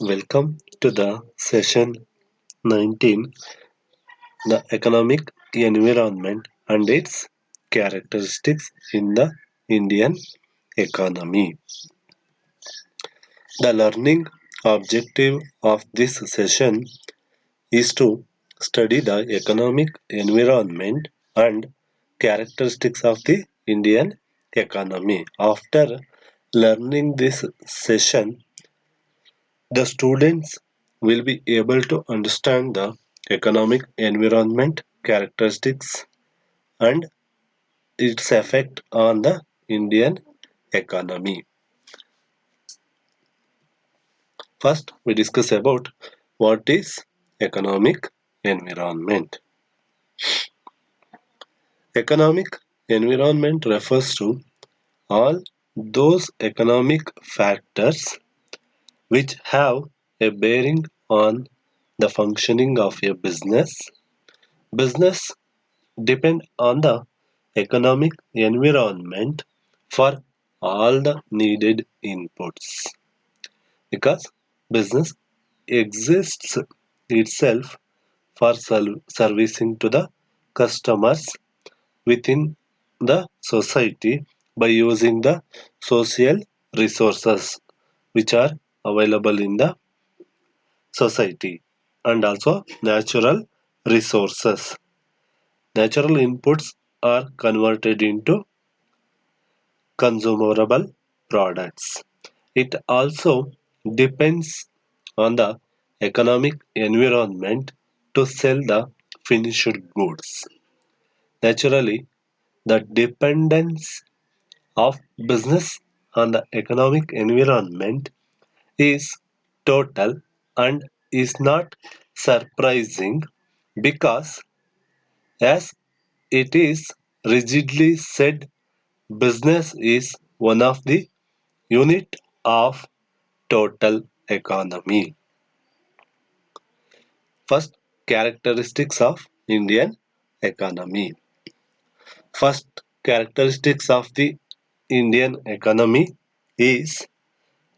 Welcome to the session 19, the economic environment and its characteristics in the Indian economy. The learning objective of this session is to study the economic environment and characteristics of the Indian economy. After learning this session, the students will be able to understand the economic environment characteristics and its effect on the Indian economy. First, we discuss about what is economic environment. Economic environment refers to all those economic factors which have a bearing on the functioning of a business. Business depend on the economic environment for all the needed inputs because business exists itself for servicing to the customers within the society by using the social resources which are available in the society and also natural resources. Natural inputs are converted into consumable products. It also depends on the economic environment to sell the finished goods. Naturally, the dependence of business on the economic environment is total and is not surprising because, as it is rigidly said, business is one of the unit of total economy. First, characteristics of Indian economy. First characteristics of the Indian economy is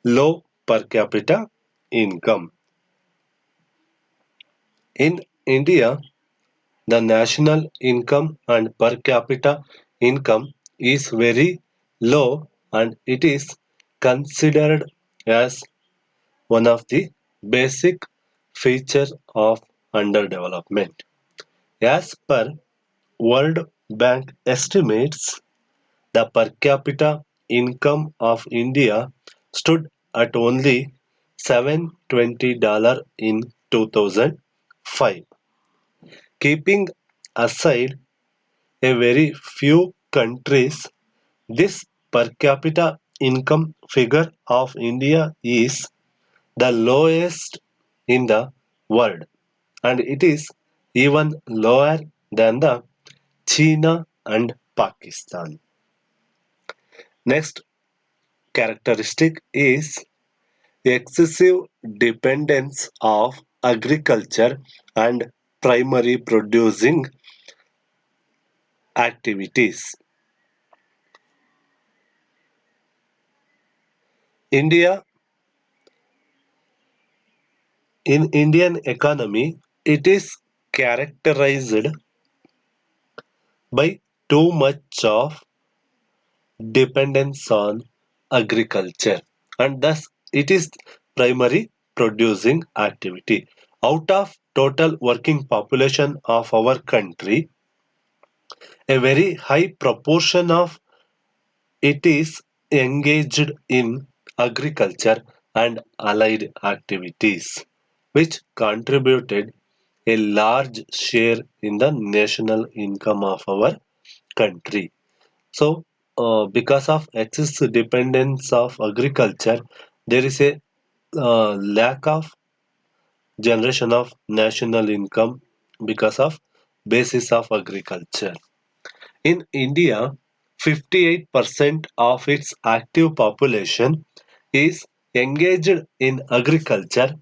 low per capita income. In India, the national income and per capita income is very low and it is considered as one of the basic features of underdevelopment. As per World Bank estimates, the per capita income of India stood at only $720 in 2005. Keeping aside a very few countries, this per capita income figure of India is the lowest in the world and it is even lower than the China and Pakistan. Next characteristic is excessive dependence of agriculture and primary producing activities. India in Indian economy it is characterized by too much of dependence on agriculture and thus it is primary producing activity. Out of total working population of our country, a very high proportion of it is engaged in agriculture and allied activities, which contributed a large share in the national income of our country. So, because of excess dependence of agriculture, there is a lack of generation of national income because of basis of agriculture. In India, 58% of its active population is engaged in agriculture,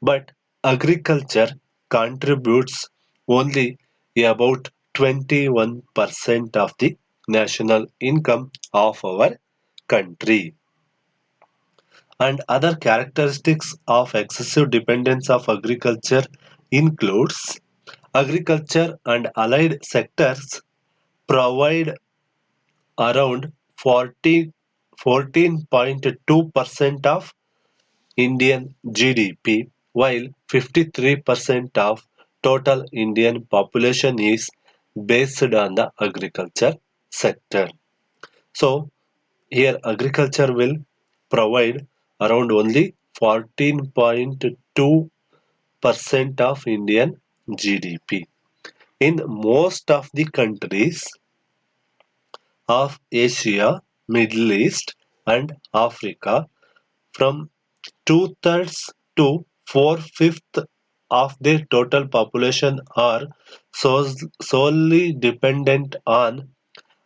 but agriculture contributes only about 21% of the national income of our country. And other characteristics of excessive dependence of agriculture includes agriculture and allied sectors provide around 14.2% of Indian GDP, while 53% of total Indian population is based on the agriculture sector. So, here agriculture will provide around only 14.2% of Indian GDP. In most of the countries of Asia, Middle East, and Africa, from two-thirds to four-fifths of their total population are solely dependent on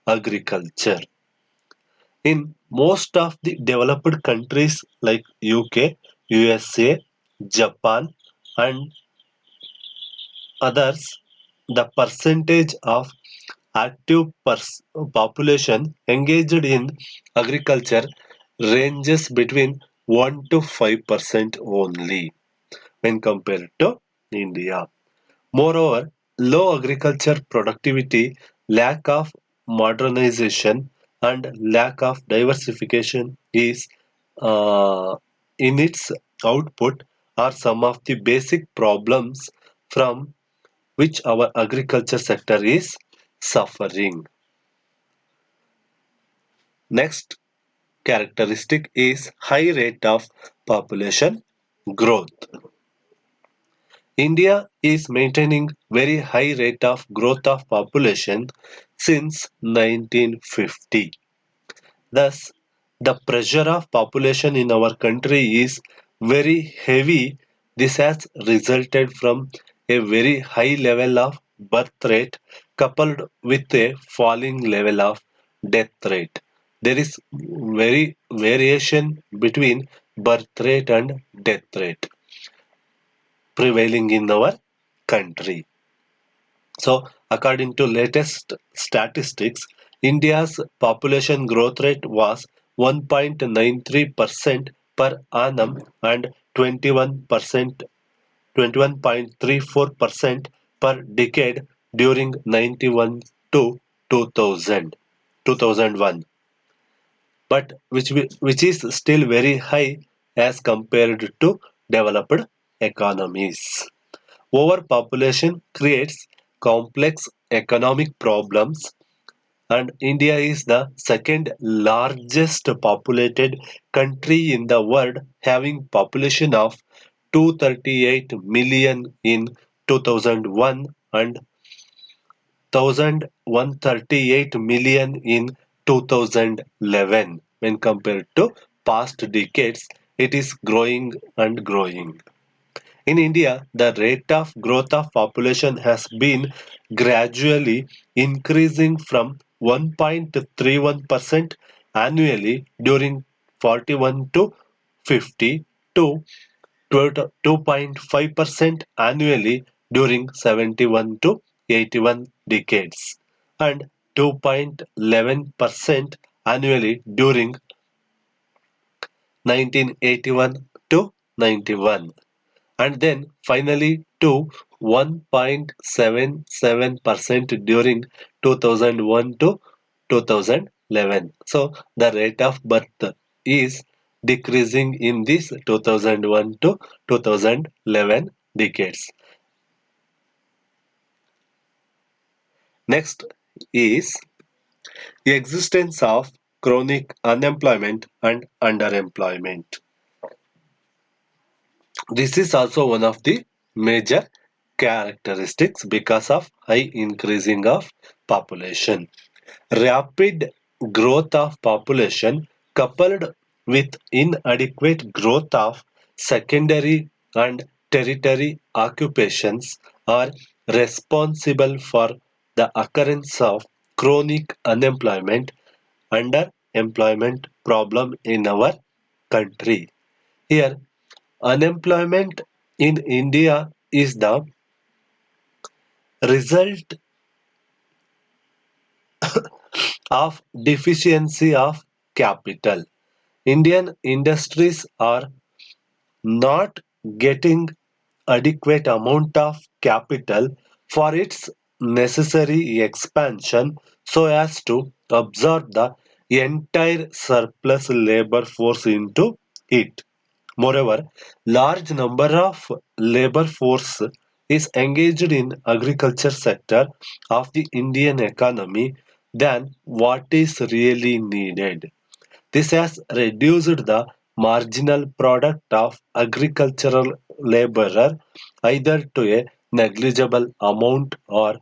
agriculture. In most of the developed countries like UK, USA, Japan, and others, the percentage of active population engaged in agriculture ranges between 1 to 5% only when compared to India. Moreover, low agriculture productivity, lack of modernization, and lack of diversification is uh, in its output are some of the basic problems from which our agriculture sector is suffering. Next characteristic is high rate of population growth. India is maintaining very high rate of growth of population since 1950. Thus, the pressure of population in our country is very heavy. This has resulted from a very high level of birth rate coupled with a falling level of death rate. There is very variation between birth rate and death rate prevailing in our country. So, according to latest statistics, India's population growth rate was 1.93% per annum and 21.34% per decade during 91 to 2001, but which is still very high as compared to developed economies. Overpopulation creates complex economic problems, and India is the second largest populated country in the world, having population of 238 million in 2001 and 1,138 million in 2011. When compared to past decades, it is growing and growing. In India, the rate of growth of population has been gradually increasing from 1.31% annually during 41 to 50 to 2.5% annually during 71 to 81 decades and 2.11% annually during 1981 to 91, and then finally to 1.77% during 2001 to 2011. So the rate of birth is decreasing in this 2001 to 2011 decades. Next is the existence of chronic unemployment and underemployment. This is also one of the major characteristics because of high increasing of population. Rapid growth of population coupled with inadequate growth of secondary and tertiary occupations are responsible for the occurrence of chronic unemployment underemployment problem in our country. Here, unemployment in India is the result of deficiency of capital. Indian industries are not getting adequate amount of capital for its necessary expansion so as to absorb the entire surplus labor force into it. Moreover, large number of labor force is engaged in agriculture sector of the Indian economy than what is really needed. This has reduced the marginal product of agricultural laborer either to a negligible amount or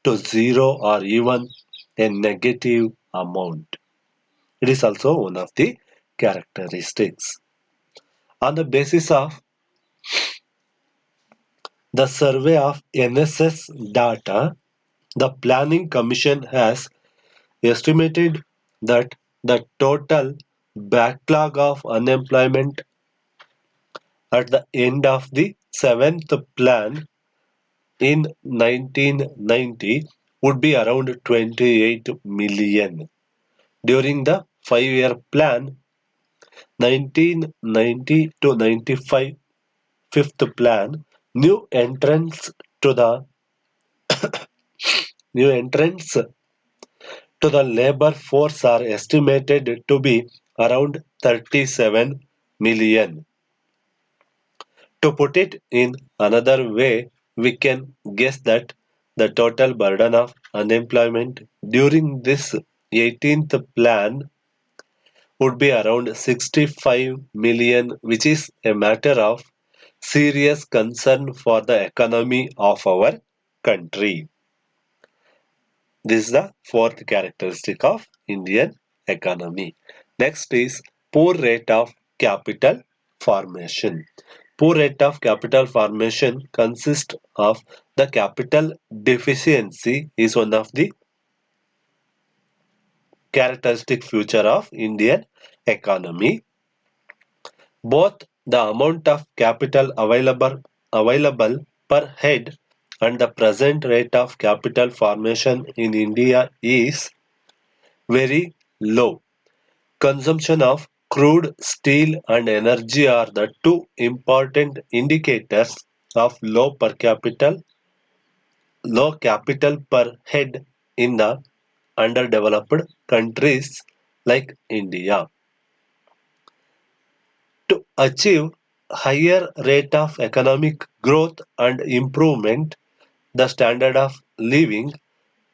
to zero or even a negative amount. It is also one of the characteristics. On the basis of the survey of NSS data, the Planning Commission has estimated that the total backlog of unemployment at the end of the seventh plan in 1990 would be around 28 million. During the 5-year plan 1990 to 95 fifth plan, new entrants to the new entrants to the labor force are estimated to be around 37 million. To put it in another way, we can guess that the total burden of unemployment during this 18th plan would be around 65 million, which is a matter of serious concern for the economy of our country. This is the fourth characteristic of Indian economy. Next is poor rate of capital formation. Poor rate of capital formation consists of the capital deficiency is one of the characteristic feature of Indian economy. Both the amount of capital available per head and the present rate of capital formation in India is very low. Consumption of crude, steel and energy are the two important indicators of low capital per head in the underdeveloped countries like India. To achieve higher rate of economic growth and improvement the standard of living,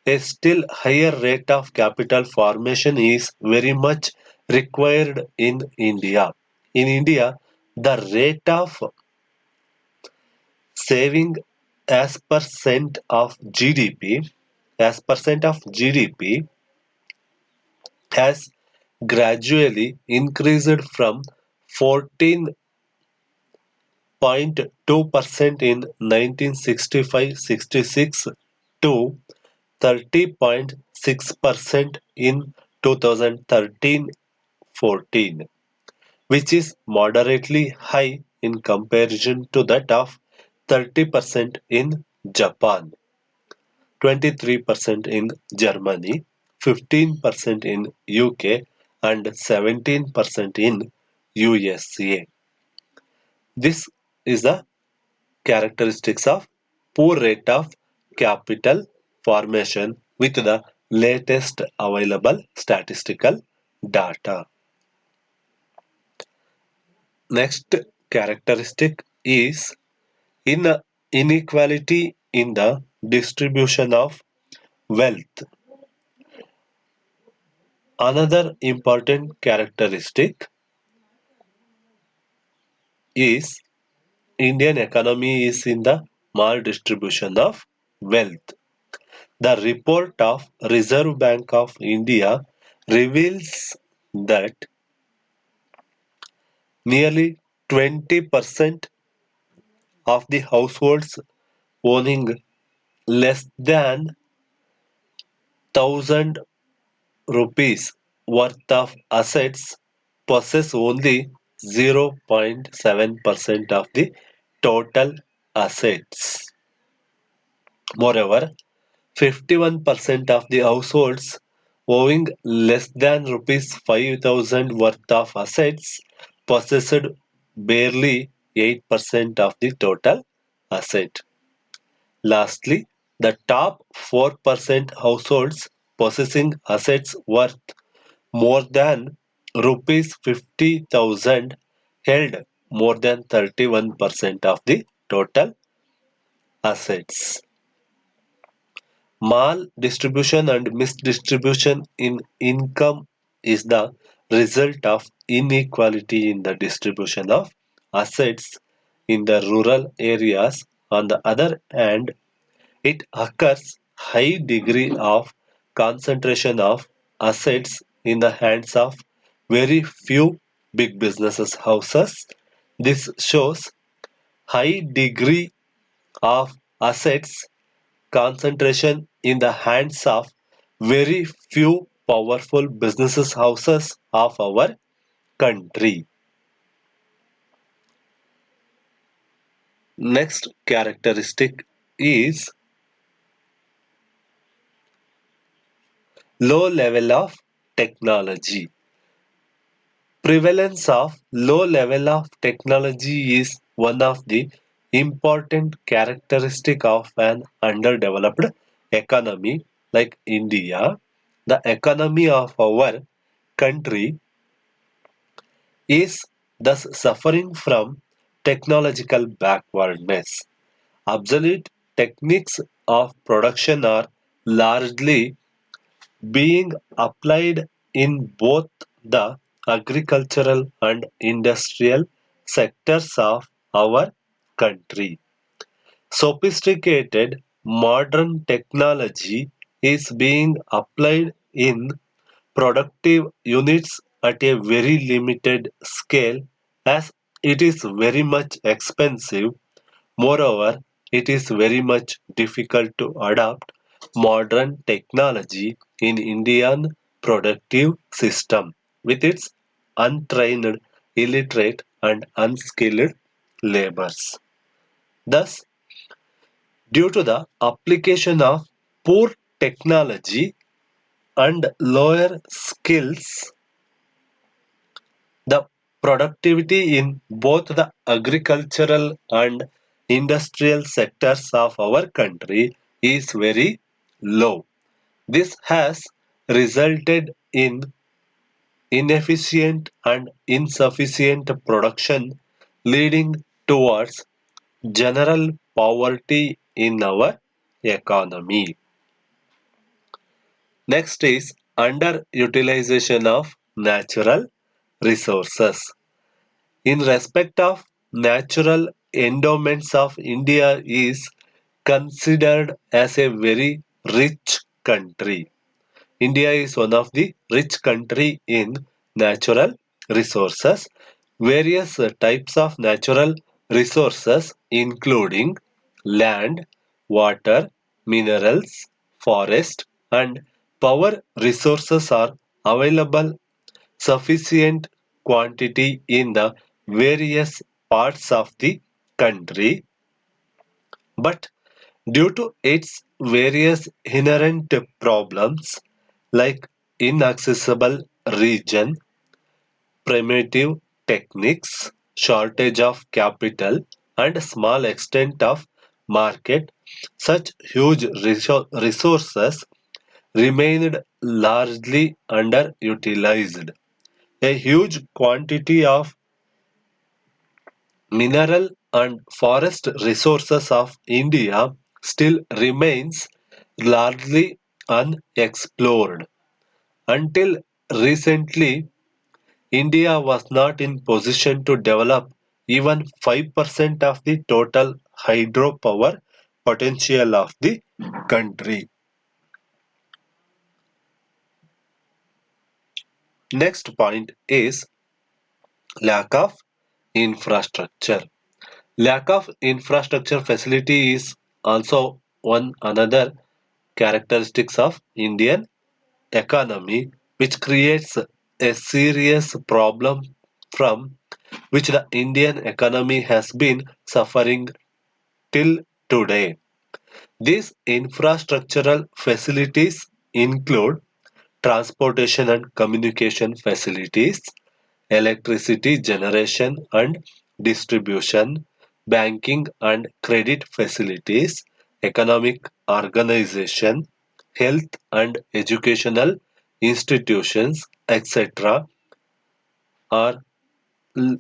a still higher rate of capital formation is very much required in India. In India, the rate of saving as percent of GDP has gradually increased from 14.2% in 1965-66 to 30.6% in 2013-14, which is moderately high in comparison to that of 30% in Japan, 23% in Germany, 15% in UK, and 17% in USA. This is the characteristics of poor rate of capital formation with the latest available statistical data. Next characteristic is inequality in the distribution of wealth. Another important characteristic is Indian economy is in the maldistribution of wealth. The report of Reserve Bank of India reveals that nearly 20% of the households owning less than 1,000 rupees worth of assets possess only 0.7% of the total assets. Moreover, 51% of the households owing less than rupees 5,000 worth of assets possessed barely 8% of the total asset. Lastly, the top 4% households possessing assets worth more than rupees 50,000 held more than 31% of the total assets. Maldistribution and misdistribution in income is the result of inequality in the distribution of assets in the rural areas. On the other hand, it occurs high degree of concentration of assets in the hands of very few big businesses houses. This shows high degree of assets concentration in the hands of very few powerful businesses houses of our country. Next characteristic is low level of technology. Prevalence of low level of technology is one of the important characteristic of an underdeveloped economy like India. The economy of our country is thus suffering from technological backwardness. Obsolete techniques of production are largely being applied in both the agricultural and industrial sectors of our country. Sophisticated modern technology is being applied in productive units at a very limited scale as it is very much expensive. Moreover, it is very much difficult to adopt modern technology in Indian productive system with its untrained, illiterate and unskilled laborers. Thus, due to the application of poor technology and lower skills, the productivity in both the agricultural and industrial sectors of our country is very low. This has resulted in inefficient and insufficient production, leading towards general poverty in our economy. Next is underutilization of natural resources. In respect of natural endowments of India is considered as a very rich country. India is one of the rich country in natural resources. Various types of natural resources including land, water, minerals, forest and power resources are available sufficient quantity in the various parts of the country, but due to its various inherent problems like inaccessible region, primitive techniques, shortage of capital, and small extent of market, such huge resources remained largely underutilized. A huge quantity of mineral and forest resources of India still remains largely unexplored. Until recently, India was not in position to develop even 5% of the total hydropower potential of the country. Next point is lack of infrastructure. Lack of infrastructure facility is also one another characteristics of Indian economy which creates a serious problem from which the Indian economy has been suffering till today. These infrastructural facilities include transportation and communication facilities, electricity generation and distribution, banking and credit facilities, economic organization, health and educational institutions, etc., are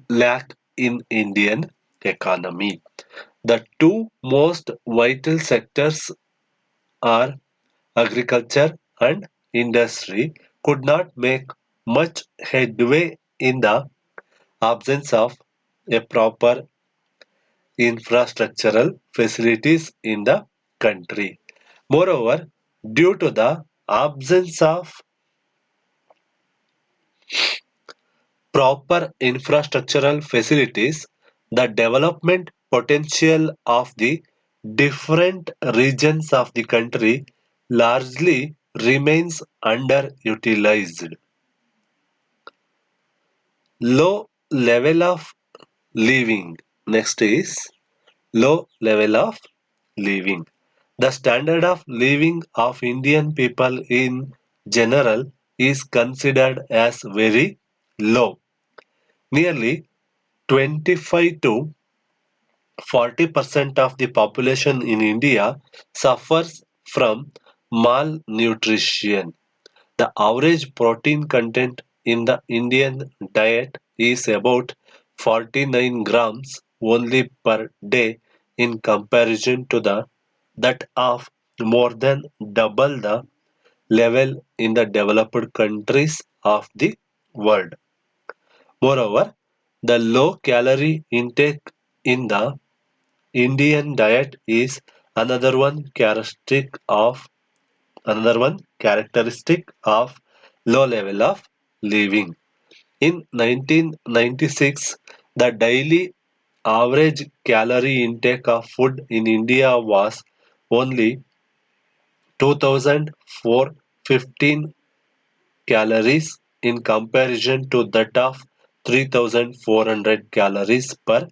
lack in Indian economy. The two most vital sectors are agriculture and industry could not make much headway in the absence of a proper infrastructural facilities in the country. Moreover, due to the absence of proper infrastructural facilities, the development potential of the different regions of the country largely remains underutilized. Low level of living. Next is low level of living. The standard of living of Indian people in general is considered as very low. Nearly 25 to 40% of the population in India suffers from malnutrition. The average protein content in the Indian diet is about 49 grams only per day in comparison to the that of more than double the level in the developed countries of the world. Moreover, the low calorie intake in the Indian diet is another one characteristic of low level of living. In 1996, the daily average calorie intake of food in India was only 2415 calories in comparison to that of 3400 calories per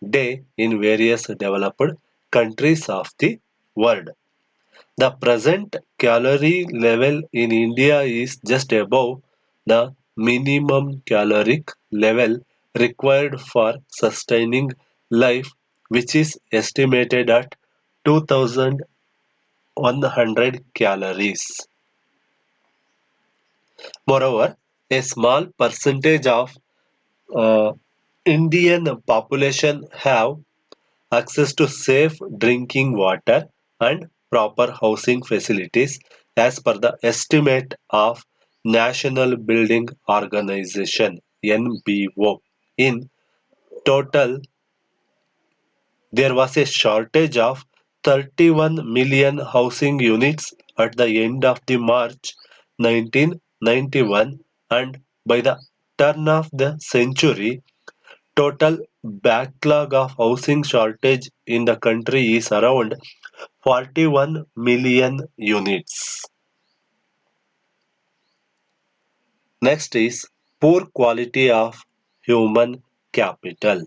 day in various developed countries of the world. The present calorie level in India is just above the minimum caloric level required for sustaining life, which is estimated at 2100 calories. Moreover, a small percentage of uh, Indian population have access to safe drinking water and proper housing facilities as per the estimate of National Building Organization NBO. In total, there was a shortage of 31 million housing units at the end of the March 1991, and by the turn of the century total backlog of housing shortage in the country is around 41 million units. Next is poor quality of human capital.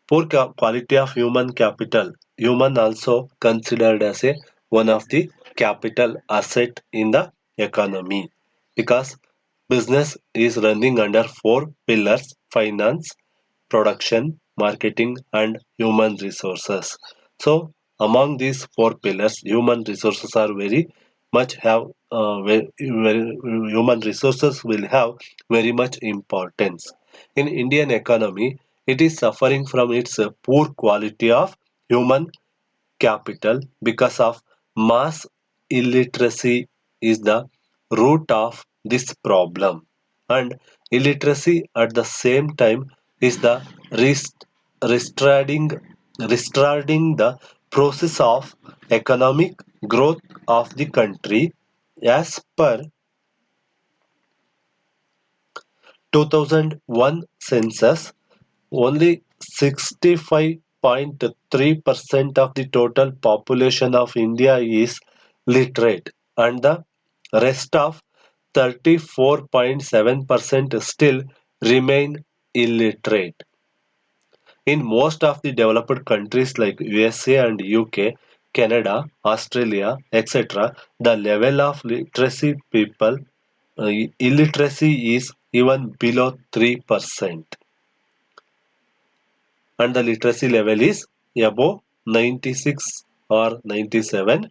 Quality of human capital. Human also considered as a one of the capital asset in the economy because business is running under four pillars: finance, production, marketing, and human resources. So, among these four pillars, human resources are very much have human resources will have very much importance in Indian economy. It is suffering from its poor quality of human capital because of mass illiteracy is the root of this problem, and illiteracy at the same time is the rest- restraining retarding the process of economic growth of the country. As per 2001 census, only 65.3% of the total population of India is literate, and the rest of 34.7% still remain illiterate. In most of the developed countries like USA and UK, Canada, Australia, etc., the level of literacy people illiteracy is even below 3%, and the literacy level is above 96 or 97%.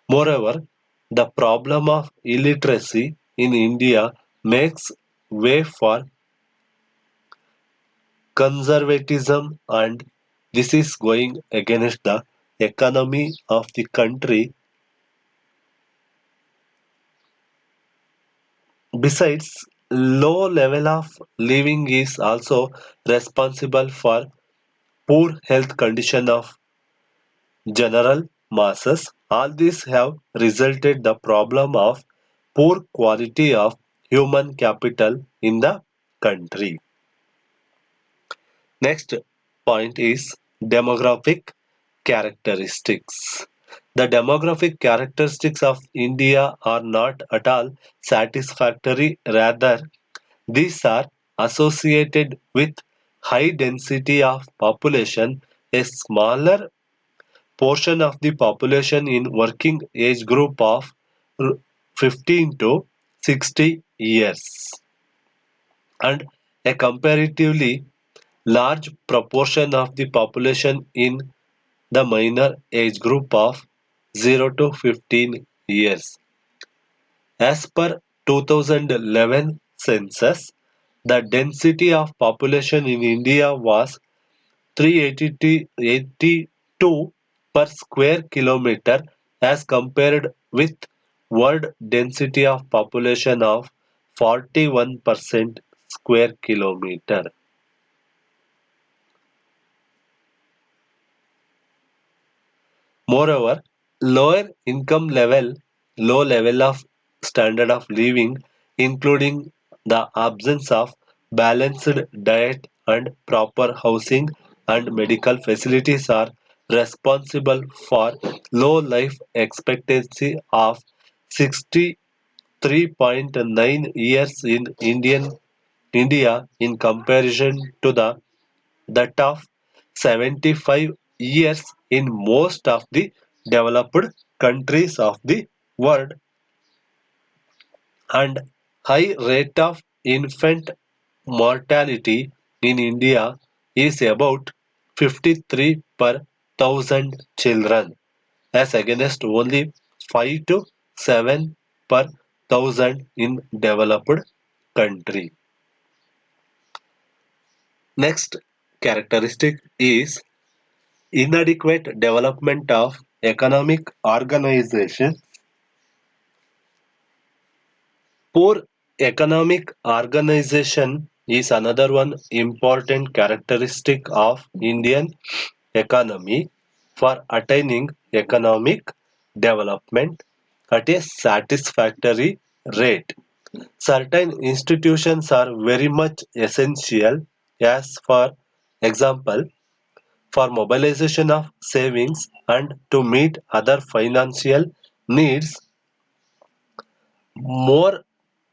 Moreover, the problem of illiteracy in India makes way for conservatism, and this is going against the economy of the country. Besides, low level of living is also responsible for poor health condition of general masses. All these have resulted the problem of poor quality of human capital in the country. Next point is demographic characteristics. The demographic characteristics of India are not at all satisfactory. Rather, these are associated with high density of population, a smaller portion of the population in working age group of 15 to 60 years, and a comparatively large proportion of the population in the minor age group of 0 to 15 years. As per 2011 census, the density of population in India was 382 per square kilometer as compared with world density of population of 41% square kilometer. Moreover, lower income level, low level of standard of living, including the absence of balanced diet and proper housing and medical facilities are responsible for low life expectancy of 63.9 years in India in comparison to that of 75 years in most of the developed countries of the world, and high rate of infant mortality in India is about 53 per thousand children as against only 5 to 7 per thousand in developed country. Next characteristic is inadequate development of economic organization. Poor economic organization is another one important characteristic of Indian economy. For attaining economic development at a satisfactory rate, certain institutions are very much essential, as for example, for mobilization of savings and to meet other financial needs, more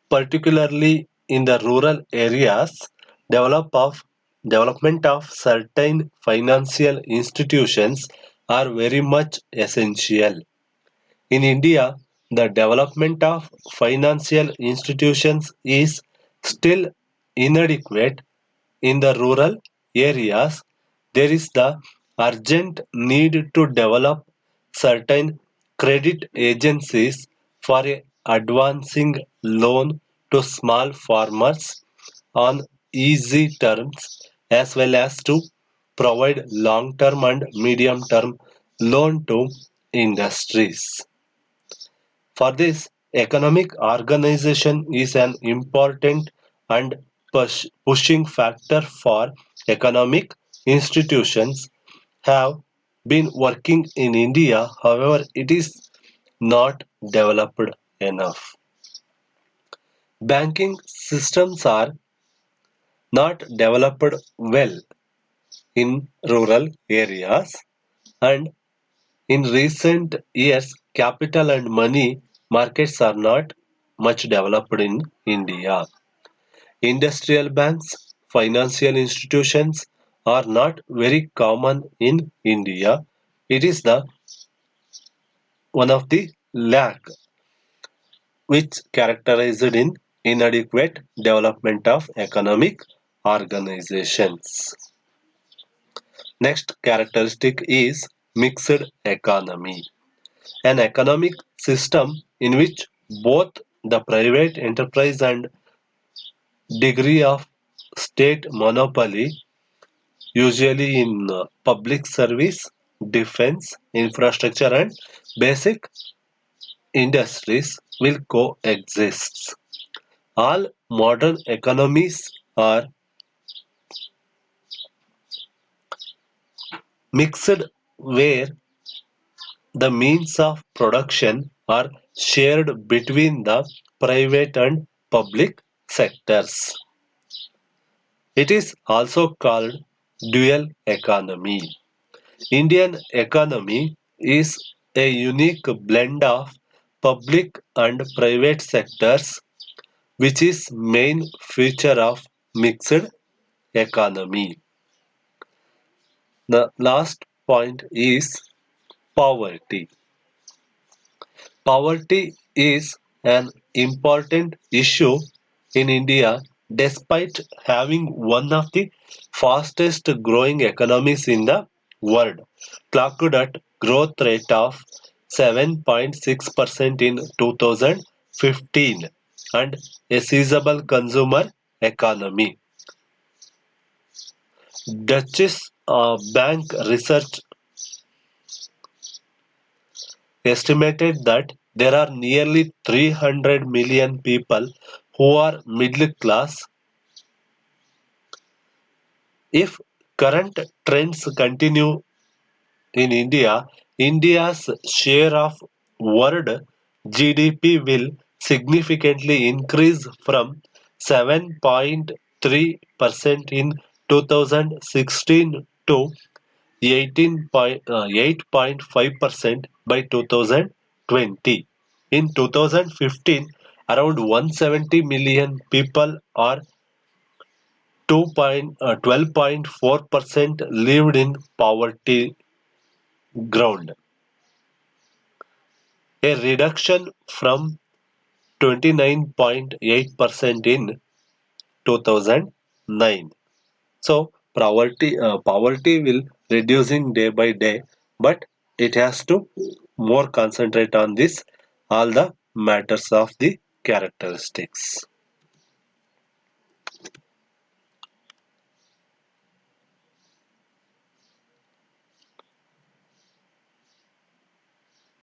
particularly in the rural areas. Development of certain financial institutions are very much essential. In India, the development of financial institutions is still inadequate. In the rural areas, there is the urgent need to develop certain credit agencies for advancing loan to small farmers on easy terms, as well as to provide long-term and medium-term loan to industries. For this, economic organization is an important and pushing factor for economic institutions have been working in India. However, it is not developed enough. Banking systems are not developed well in rural areas, and in recent years, capital and money markets are not much developed in India. Industrial banks, financial institutions are not very common in India. It is the one of the lack. which characterized in inadequate development of economic organizations. Next characteristic is mixed economy. An economic system in which both the private enterprise and degree of state monopoly, usually in public service, defense, infrastructure, and basic industries, will coexist. All modern economies are mixed, where the means of production are shared between the private and public sectors. It is also called dual economy. Indian economy is a unique blend of public and private sectors, which is main feature of mixed economy. The last point is poverty. Poverty is an important issue in India despite having one of the fastest growing economies in the world, clocked at growth rate of 7.6% in 2015 and a sizable consumer economy. Duchess Bank Research estimated that there are nearly 300 million people who are middle class. If current trends continue in India, India's share of world GDP will significantly increase from 7.3% in 2016 to 8.5% by 2020. In 2015, around 170 million people or 12.4% lived in poverty ground, a reduction from 29.8% in 2009. So poverty will reducing day by day, but it has to more concentrate on this all the matters of the characteristics.